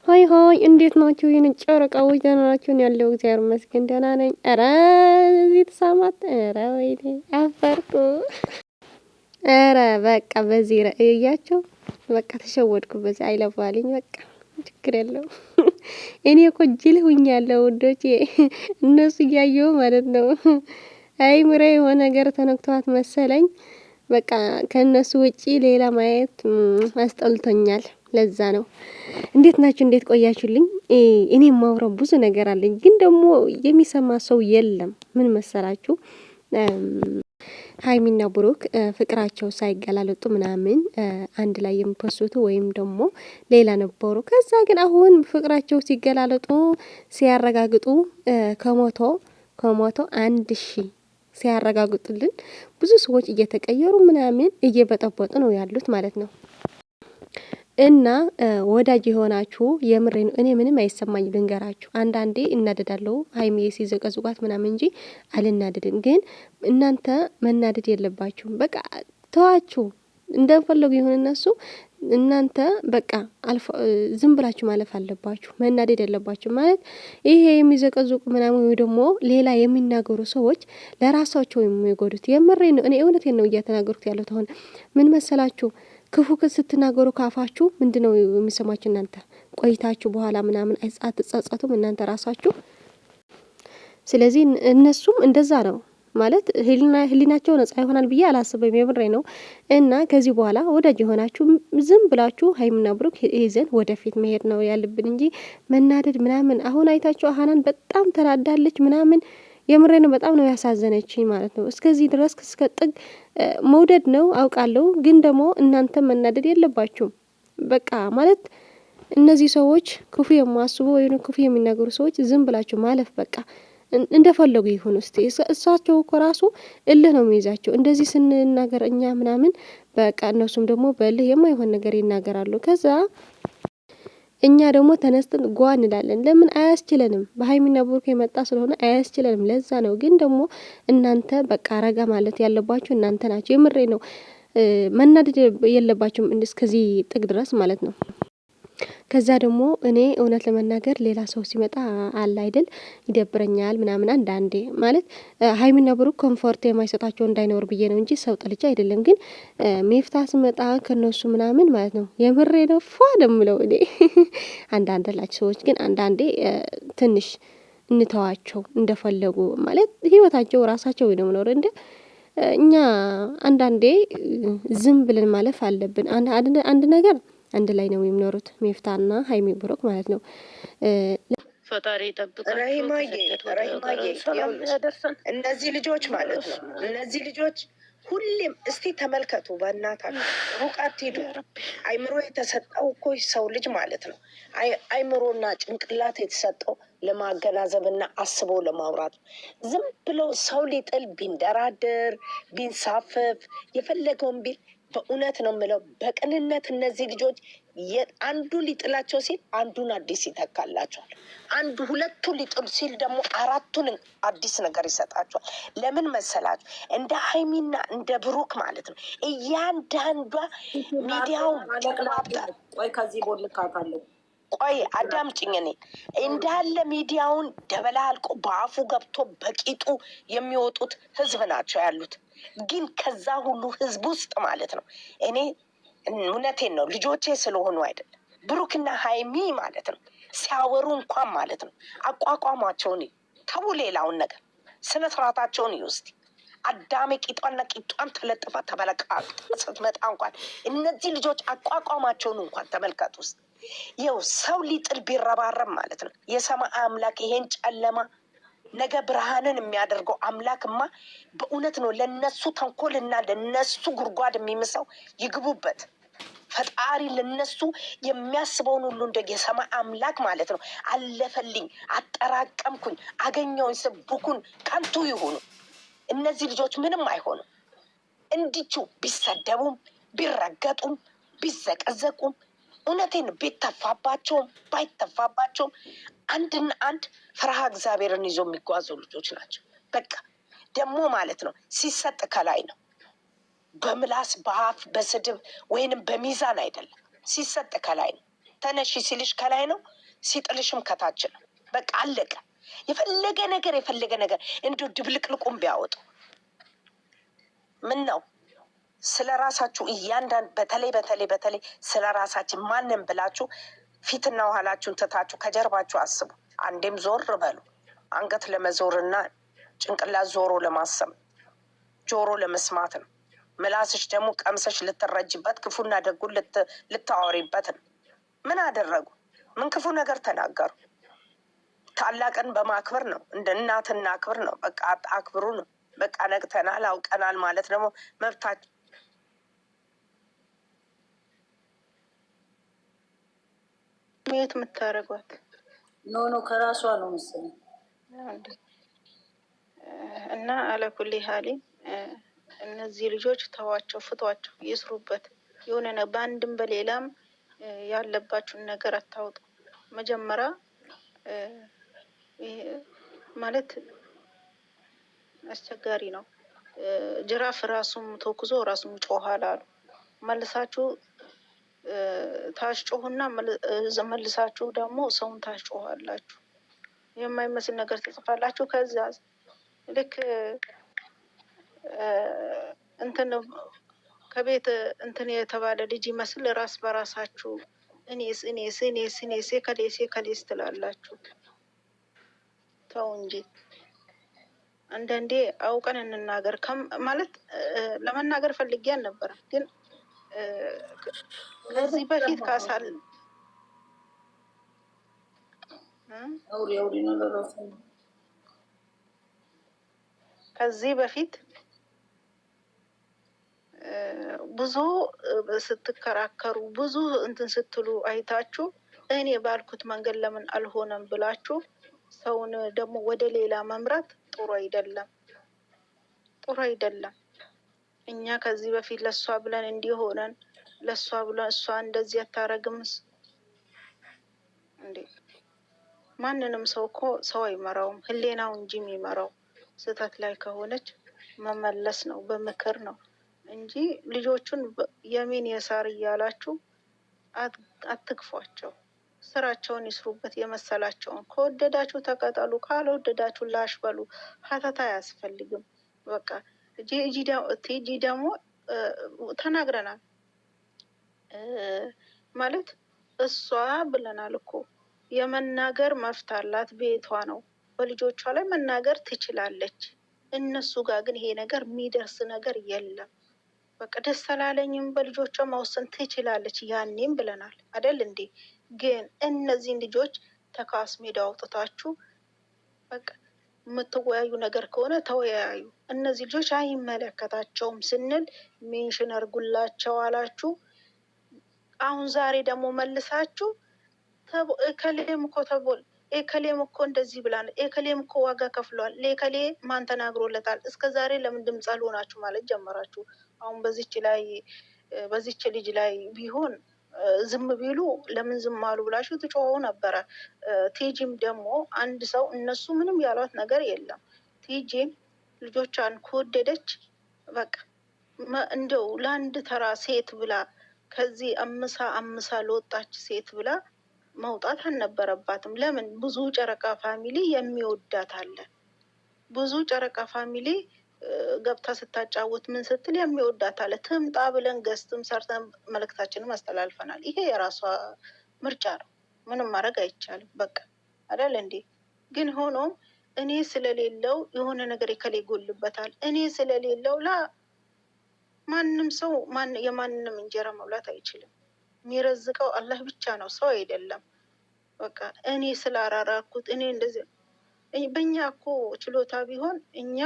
ሆይ ሆይ እንዴት ናችሁ? ይህን ጨረቃዎች ደህና ናችሁን? ያለው እግዚአብሔር ይመስገን ደህና ነኝ። ኧረ እዚህ ተሳማት። ኧረ ወይኔ አፈርኩ። ኧረ በቃ በዚህ እያቸው በቃ ተሸወድኩ። በዚህ አይለፋልኝ በቃ ችግር የለው። እኔ እኮ ጅል ሁኛለሁ ውዶቼ፣ እነሱ እያየሁ ማለት ነው። አይ ምሬ የሆነ ነገር ተነክቷት መሰለኝ። በቃ ከእነሱ ውጪ ሌላ ማየት አስጠልቶኛል። ለዛ ነው። እንዴት ናችሁ? እንዴት ቆያችሁልኝ? እኔ የማውራው ብዙ ነገር አለኝ፣ ግን ደግሞ የሚሰማ ሰው የለም። ምን መሰላችሁ? ሀይሚና ብሩክ ፍቅራቸው ሳይገላለጡ ምናምን አንድ ላይ የሚፖስቱ ወይም ደግሞ ሌላ ነበሩ። ከዛ ግን አሁን ፍቅራቸው ሲገላለጡ ሲያረጋግጡ ከሞቶ 1000 ሲያረጋግጡልን ብዙ ሰዎች እየተቀየሩ ምናምን እየበጠበጡ ነው ያሉት ማለት ነው። እና ወዳጅ የሆናችሁ የምሬ ነው። እኔ ምንም አይሰማኝ ልንገራችሁ። አንዳንዴ እናደዳለሁ ሀይሚዬ ሲዘቀዝቋት ምናምን እንጂ አልናደድም። ግን እናንተ መናደድ የለባችሁም። በቃ ተዋችሁ እንደፈለጉ ይሁን እነሱ። እናንተ በቃ ዝም ብላችሁ ማለፍ አለባችሁ። መናደድ የለባችሁ ማለት ይሄ የሚዘቀዝቁ ምናምን ወይ ደግሞ ሌላ የሚናገሩ ሰዎች ለራሳቸው የሚጎዱት። የምሬ ነው። እኔ እውነቴን ነው እያተናገርኩት ያለሁት። አሁን ምን መሰላችሁ? ክፉ ስትናገሩ ካፋችሁ ምንድነው የሚሰማችሁ? እናንተ ቆይታችሁ በኋላ ምናምን አትጸጸቱም እናንተ ራሳችሁ? ስለዚህ እነሱም እንደዛ ነው ማለት ህሊናቸው ነጻ ይሆናል ብዬ አላስብም። የምሬ ነው። እና ከዚህ በኋላ ወዳጅ የሆናችሁ ዝም ብላችሁ ሀይሚና ብሩክ ይዘን ወደፊት መሄድ ነው ያለብን እንጂ መናደድ ምናምን። አሁን አይታችሁ አሃናን በጣም ተናዳለች ምናምን። የምሬ ነው። በጣም ነው ያሳዘነችኝ ማለት ነው። እስከዚህ ድረስ እስከ ጥግ መውደድ ነው አውቃለሁ፣ ግን ደግሞ እናንተ መናደድ የለባችሁም። በቃ ማለት እነዚህ ሰዎች ክፉ የማስቡ ወይም ክፉ የሚናገሩ ሰዎች ዝም ብላችሁ ማለፍ በቃ እንደፈለጉ ይሁን። እስቲ እሳቸው እኮ ራሱ እልህ ነው የሚይዛቸው እንደዚህ ስንናገር እኛ ምናምን። በቃ እነሱም ደግሞ በእልህ የማይሆን ነገር ይናገራሉ። ከዛ እኛ ደግሞ ተነስተን ጓ እንላለን። ለምን አያስችለንም? በሀይሚና ብሩክ የመጣ ስለሆነ አያስችለንም። ለዛ ነው። ግን ደግሞ እናንተ በቃ ረጋ ማለት ያለባችሁ እናንተ ናችሁ። የምሬ ነው። መናደድ የለባችሁም እስከዚህ ጥግ ድረስ ማለት ነው። ከዛ ደግሞ እኔ እውነት ለመናገር ሌላ ሰው ሲመጣ አለ አይደል ይደብረኛል ምናምን አንዳንዴ ማለት ሀይሚና ብሩክ ኮምፎርት የማይሰጣቸው እንዳይኖር ብዬ ነው እንጂ ሰው ጥልቻ አይደለም። ግን ሜፍታ ስመጣ ከነሱ ምናምን ማለት ነው የምሬ ነው ፏ ደምለው እኔ አንዳንድ ላች ሰዎች ግን አንዳንዴ ትንሽ እንተዋቸው እንደፈለጉ ማለት ህይወታቸው ራሳቸው ነው ነው እንደ እኛ አንዳንዴ ዝም ብለን ማለፍ አለብን። አንድ ነገር አንድ ላይ ነው የሚኖሩት ሜፍታና ሀይሚ ብሩክ ማለት ነው። ፈጣሪ ይጠብቃቸው። ረሂማዬ እነዚህ ልጆች ማለት ነው እነዚህ ልጆች ሁሌም እስቲ ተመልከቱ፣ በእናታችሁ ሩቅ አትሄዱ። አይምሮ የተሰጠው እኮ ሰው ልጅ ማለት ነው አይምሮና ጭንቅላት የተሰጠው ለማገናዘብና አስቦ ለማውራት። ዝም ብለው ሰው ሊጥል ቢንደራደር ቢንሳፈፍ የፈለገውን ቢል በእውነት ነው የምለው በቅንነት እነዚህ ልጆች አንዱ ሊጥላቸው ሲል አንዱን አዲስ ይተካላቸዋል። አንዱ ሁለቱ ሊጥሉ ሲል ደግሞ አራቱን አዲስ ነገር ይሰጣቸዋል። ለምን መሰላችሁ? እንደ ሀይሚና እንደ ብሩክ ማለት ነው እያንዳንዷ ሚዲያውን ወይ ከዚህ ቦልካታለሁ ቆይ አዳምጪኝ። እኔ እንዳለ ሚዲያውን ደበላልቆ በአፉ ገብቶ በቂጡ የሚወጡት ህዝብ ናቸው ያሉት። ግን ከዛ ሁሉ ህዝብ ውስጥ ማለት ነው እኔ እውነቴን ነው ልጆቼ ስለሆኑ አይደለም ብሩክና ሀይሚ ማለት ነው ሲያወሩ እንኳን ማለት ነው አቋቋማቸውን ተው፣ ሌላውን ነገር ስነ ስርዓታቸውን ይውስድ። አዳሜ ቂጧና ቂጧን ተለጥፋ ተበለቃ ስትመጣ እንኳን እነዚህ ልጆች አቋቋማቸውን እንኳን ተመልከቱ ውስጥ ይኸው ሰው ሊጥል ቢረባረብ ማለት ነው የሰማይ አምላክ ይሄን ጨለማ ነገ ብርሃንን የሚያደርገው አምላክማ በእውነት ነው ለነሱ ተንኮልና ለነሱ ጉድጓድ የሚምሰው ይግቡበት። ፈጣሪ ለነሱ የሚያስበውን ሁሉ እንደ የሰማይ አምላክ ማለት ነው አለፈልኝ፣ አጠራቀምኩኝ፣ አገኘውን ስቡኩን ከንቱ ይሁኑ። እነዚህ ልጆች ምንም አይሆኑም። እንዲቹ ቢሰደቡም ቢረገጡም ቢዘቀዘቁም እውነቴን ቢተፋባቸውም ባይተፋባቸውም አንድና አንድ ፍርሃ እግዚአብሔርን ይዞ የሚጓዙ ልጆች ናቸው። በቃ ደግሞ ማለት ነው ሲሰጥ ከላይ ነው፣ በምላስ በአፍ በስድብ ወይንም በሚዛን አይደለም። ሲሰጥ ከላይ ነው። ተነሺ ሲልሽ ከላይ ነው፣ ሲጥልሽም ከታች ነው። በቃ አለቀ። የፈለገ ነገር እንዲሁ ድብልቅልቁም ቢያወጡ ምን ነው ስለ ራሳችሁ እያንዳንድ በተለይ ስለ ራሳችን ማንም ብላችሁ ፊትና ኋላችሁን ትታችሁ ከጀርባችሁ አስቡ። አንዴም ዞር በሉ። አንገት ለመዞርና ጭንቅላት ዞሮ ለማሰብ ጆሮ ለመስማት ነው። ምላስሽ ደግሞ ቀምሰሽ ልትረጅበት ክፉና ደጉን ልታወሪበት ነው። ምን አደረጉ? ምን ክፉ ነገር ተናገሩ? ታላቅን በማክበር ነው። እንደ እናትና አክብር ነው። በቃ አክብሩ ነው። በቃ ነቅተናል አውቀናል ማለት ደግሞ መብታችን። የት የምታደርጓት ኖ ከራሷ ነው መሰለኝ። እና አለኩል ሀሊ እነዚህ ልጆች ተዋቸው፣ ፍቷቸው፣ ይስሩበት። የሆነ በአንድም በሌላም ያለባችሁን ነገር አታውጡ። መጀመሪያ ማለት አስቸጋሪ ነው። ጅራፍ ራሱም ተኩዞ ራሱም ጮኋል አሉ። መልሳችሁ ታስጮሁና መልሳችሁ ደግሞ ሰውን ታስጮኋላችሁ። የማይመስል ነገር ትጽፋላችሁ። ከዛ ልክ እንትን ከቤት እንትን የተባለ ልጅ ይመስል ራስ በራሳችሁ እኔስ ከሌስ ትላላችሁ። ተው እንጂ አንዳንዴ አውቀን እንናገር ማለት ለመናገር ፈልጌ አልነበረም፣ ግን ከዚህ በፊት ካሳል ከዚህ በፊት ብዙ ስትከራከሩ ብዙ እንትን ስትሉ አይታችሁ እኔ ባልኩት መንገድ ለምን አልሆነም ብላችሁ ሰውን ደግሞ ወደ ሌላ መምራት ጥሩ አይደለም፣ ጥሩ አይደለም። እኛ ከዚህ በፊት ለእሷ ብለን እንዲሆነን ለእሷ ብለን እሷ እንደዚህ አታረግምስ እንዴ? ማንንም ሰው እኮ ሰው አይመራውም፣ ህሌናው እንጂ የሚመራው። ስህተት ላይ ከሆነች መመለስ ነው፣ በምክር ነው እንጂ ልጆቹን የሚን የሳር እያላችሁ አትግፏቸው። ስራቸውን ይስሩበት የመሰላቸውን። ከወደዳችሁ ተቀጠሉ፣ ካልወደዳችሁ ላሽ በሉ። ሀተታ አያስፈልግም። በቃ ቲጂ ደግሞ ተናግረናል ማለት እሷ ብለናል እኮ የመናገር መብት አላት፣ ቤቷ ነው። በልጆቿ ላይ መናገር ትችላለች። እነሱ ጋር ግን ይሄ ነገር የሚደርስ ነገር የለም። በቃ ደስ አላለኝም በልጆቿ መወሰን ትችላለች፣ ያኔም ብለናል አደል እንዴ? ግን እነዚህን ልጆች ተካስ ሜዳ አውጥታችሁ በቃ የምትወያዩ ነገር ከሆነ ተወያዩ። እነዚህ ልጆች አይመለከታቸውም ስንል ሜንሽን አርጉላቸው አላችሁ። አሁን ዛሬ ደግሞ መልሳችሁ ኤከሌም እኮ ተቦል ኤከሌም እኮ እንደዚህ ብላል፣ ኤከሌም እኮ ዋጋ ከፍሏል፣ ለኤከሌ ማን ተናግሮለታል፣ እስከ ዛሬ ለምን ድምፅ አልሆናችሁ ማለት ጀመራችሁ። አሁን በዚች ልጅ ላይ ቢሆን ዝም ቢሉ ለምን ዝም አሉ ብላችሁ ትጮኸው ነበረ። ቲጂም ደግሞ አንድ ሰው እነሱ ምንም ያሏት ነገር የለም። ቲጂም ልጆቿን ከወደደች በቃ እንደው ለአንድ ተራ ሴት ብላ ከዚህ አምሳ ለወጣች ሴት ብላ መውጣት አልነበረባትም። ለምን ብዙ ጨረቃ ፋሚሊ የሚወዳት አለ። ብዙ ጨረቃ ፋሚሊ ገብታ ስታጫወት ምን ስትል የሚወዳት አለ። ትምጣ ብለን ገዝትም ሰርተን መልእክታችንም አስተላልፈናል። ይሄ የራሷ ምርጫ ነው፣ ምንም ማድረግ አይቻልም። በቃ አይደል እንዴ? ግን ሆኖም እኔ ስለሌለው የሆነ ነገር የከሌ ይጎልበታል፣ እኔ ስለሌለው ማንም ሰው የማንንም እንጀራ መብላት አይችልም። የሚረዝቀው አላህ ብቻ ነው፣ ሰው አይደለም። በቃ እኔ ስላራራኩት እኔ እንደዚህ በእኛ እኮ ችሎታ ቢሆን እኛ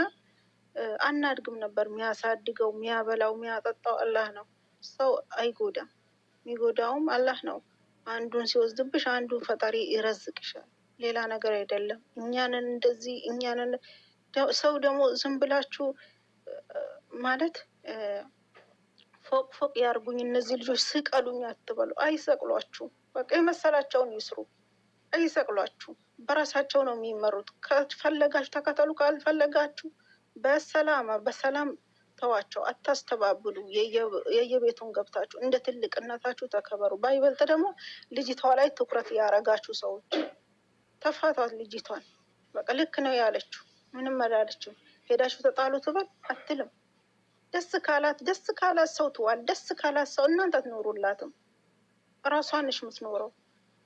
አናድግም ነበር። የሚያሳድገው የሚያበላው የሚያጠጣው አላህ ነው። ሰው አይጎዳም፣ የሚጎዳውም አላህ ነው። አንዱን ሲወስድብሽ አንዱን ፈጣሪ ይረዝቅሻል፣ ሌላ ነገር አይደለም። እኛንን እንደዚህ እኛንን ሰው ደግሞ ዝም ብላችሁ ማለት ፎቅ ያርጉኝ እነዚህ ልጆች ስቀሉኝ አትበሉ። አይሰቅሏችሁም። በቃ የመሰላቸውን ይስሩ፣ አይሰቅሏችሁም። በራሳቸው ነው የሚመሩት። ከፈለጋችሁ ተከተሉ፣ ካልፈለጋችሁ በሰላም ተዋቸው፣ አታስተባብሉ። የየቤቱን ገብታችሁ እንደ ትልቅነታችሁ ተከበሩ። ባይበልጥ ደግሞ ልጅቷ ላይ ትኩረት ያረጋችሁ ሰዎች ተፋቷት ልጅቷን። በቃ ልክ ነው ያለችው፣ ምንም አላለችም። ሄዳችሁ ተጣሉ ትበል አትልም። ደስ ካላት ሰው ትዋል። ደስ ካላት ሰው እናንተ አትኖሩላትም፣ እራሷን ነሽ የምትኖረው።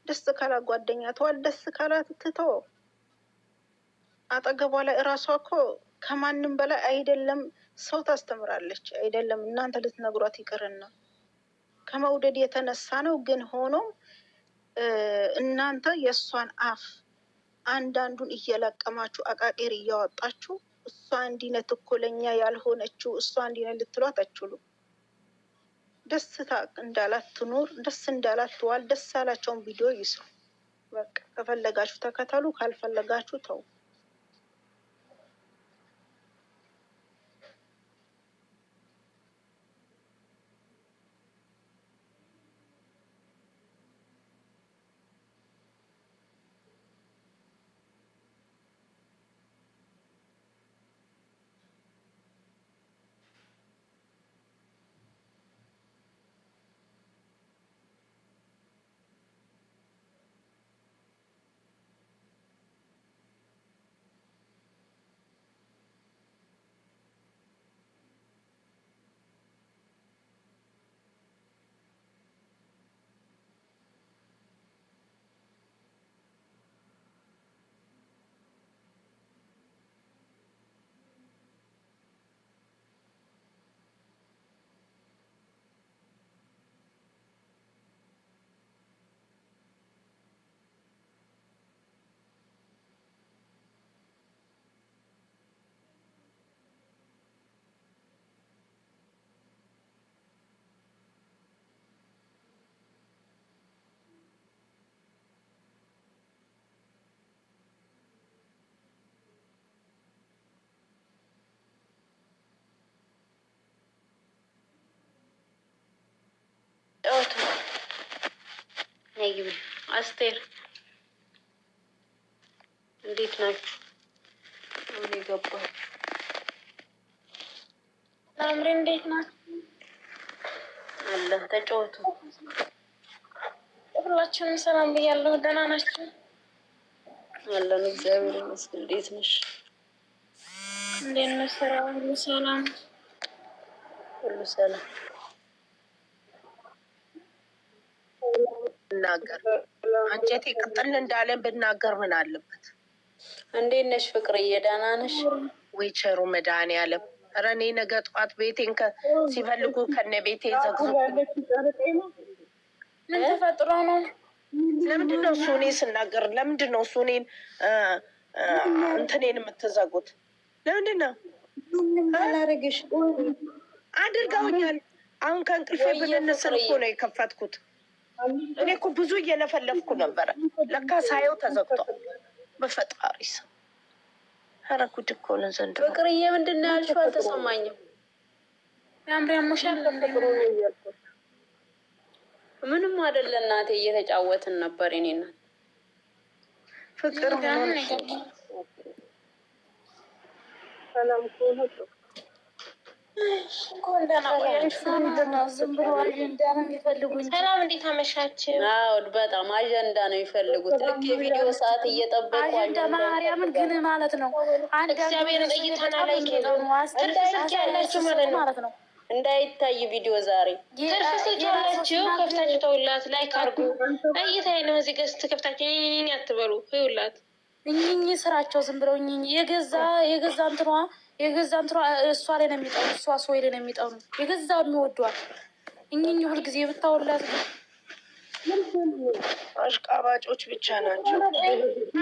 ደስ ካላት ጓደኛ ትዋል፣ ደስ ካላት ትተው። አጠገቧ ላይ እራሷ እኮ ከማንም በላይ አይደለም ሰው ታስተምራለች። አይደለም እናንተ ልትነግሯት ይቅርና ከመውደድ የተነሳ ነው። ግን ሆኖም እናንተ የእሷን አፍ አንዳንዱን እየለቀማችሁ አቃቄር እያወጣችሁ እሷ እንዲነት እኮለኛ ያልሆነችው እሷ እንዲነት ልትሏት አትችሉ። ደስታ እንዳላት ትኑር፣ ደስ እንዳላት ትዋል። ደስ ያላቸውን ቪዲዮ ይስሩ። በቃ ከፈለጋችሁ ተከተሉ፣ ካልፈለጋችሁ ተው። አስቴር እንዴት ናችሁ? አሁን የገባችሁ አምሬ እንዴት ናችሁ? አለ ተጫወቱ። ሁላችሁንም ሰላም ብያለሁ። ደህና ናችሁ? አለን እግዚአብሔር ይመስገን። እንዴት ነሽ? እንዴት ነው ስራ? ሁሉ ሰላም? ሁሉ ሰላም። ብናገር አንጀቴ ቅጥል እንዳለን ብናገር ምን አለበት? እንዴት ነሽ ፍቅርዬ? ደህና ነሽ ወይ? ቸሩ መድኃኒዓለም። ኧረ እኔ ነገ ጠዋት ቤቴን ሲፈልጉ ከነ ቤቴ ዘግዝቁ። ምን ተፈጥሮ ነው? ለምንድን ነው እሱ እኔ ስናገር ለምንድን ነው እሱ እኔን እንትኔን የምትዘጉት? ለምንድን ነው? አላረግሽ አድርገውኛል። አሁን ከእንቅልፌ ብንነስል እኮ ነው የከፈትኩት። እኔ እኮ ብዙ እየለፈለፍኩ ነበረ። ለካ ሳየው ተዘግቷል። በፈጣሪ ስም ኧረ ጉድ እኮ ነው ዘንድሮ። ፍቅርዬ ምንድን ነው ያልሽው? አልተሰማኝም። ያምሬ ሙሻል ምንም አይደለ እናቴ፣ እየተጫወትን ነበር። እኔ እናት ፍቅር ሆኖ ሰላም ሰላም፣ እንዴት አመሻችሁ? አዎ በጣም አጀንዳ ነው የሚፈልጉት። ልክ የቪዲዮ ሰዓት እየጠበቁ አጀንዳ ማርያምን ግን ማለት ነው። እግዚአብሔር እይታና ላይ እንዳይልክ ያላችሁ ማለት ነው። እንዳይታይ ቪዲዮ ዛሬ ትርፍ ስልክ ያላችሁ ከፍታችሁ ተውላት። ላይክ አርጉ። እይታይ ነው እዚህ ገስ ትከፍታችሁ አትበሉ። ይውላት እኝኝ ስራቸው ዝም ብለው እኝኝ የገዛ እንትኗ እሷ ላይ ነው የሚጠኑ፣ እሷ ሰው ላይ ነው የሚጠኑ። የገዛ የሚወዷል እኝኝ ሁልጊዜ ብታውላት አሽቃባጮች ብቻ ናቸው።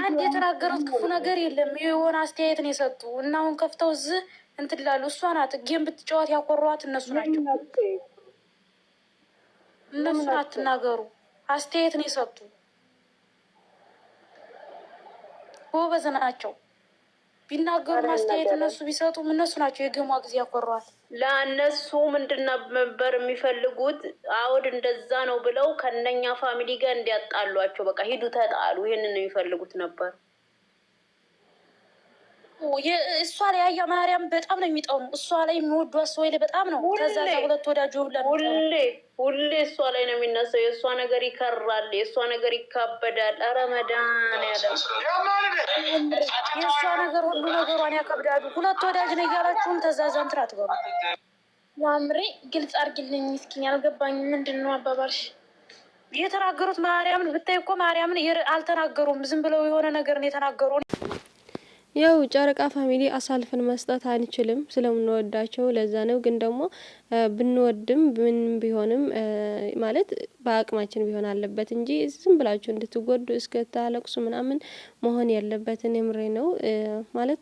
አንድ የተናገሩት ክፉ ነገር የለም። የሆነ አስተያየትን የሰጡ እና አሁን ከፍተው እዚህ እንትን ላሉ እሷ ናት። ጌም ብትጫወት ያኮሯት እነሱ ናቸው። እነሱን አትናገሩ። አስተያየትን የሰጡ ጎበዝ ናቸው። ቢናገሩ አስተያየት እነሱ ቢሰጡም እነሱ ናቸው የገሟ ጊዜ ያኮሯት። ለእነሱ ምንድን ነበር የሚፈልጉት? አውድ እንደዛ ነው ብለው ከነኛ ፋሚሊ ጋር እንዲያጣሏቸው። በቃ ሂዱ ተጣሉ። ይሄንን ነው የሚፈልጉት ነበር። እሷ ላይ ያያ ማርያም በጣም ነው የሚጠኑ። እሷ ላይ የሚወዷት ሰው ላይ በጣም ነው። ከዛ ሁለት ወዳጅ ሁሌ እሷ ላይ ነው የሚነሳው። የእሷ ነገር ይከራል፣ የእሷ ነገር ይካበዳል። ኧረ መድኃኒዓለም የእሷ ነገር ሁሉ ነገሯን ያከብዳሉ። ሁለት ወዳጅ ነው እያላችሁም ተዛዛን ትራት በሉ። ማምሬ ግልጽ አድርጊልኝ እስኪ ያልገባኝ ምንድን ነው አባባልሽ? የተናገሩት ማርያምን ብታይ እኮ ማርያምን አልተናገሩም። ዝም ብለው የሆነ ነገር ነው የተናገሩ። ያው ጨረቃ ፋሚሊ አሳልፈን መስጠት አንችልም ስለምንወዳቸው ለዛ ነው። ግን ደግሞ ብንወድም ምን ቢሆንም ማለት በአቅማችን ቢሆን አለበት እንጂ ዝም ብላችሁ እንድትጎዱ እስከታለቅሱ ምናምን መሆን ያለበትን የምሬ ነው። ማለት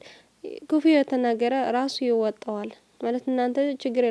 ክፉ የተናገረ ራሱ ይወጣዋል ማለት እናንተ ችግር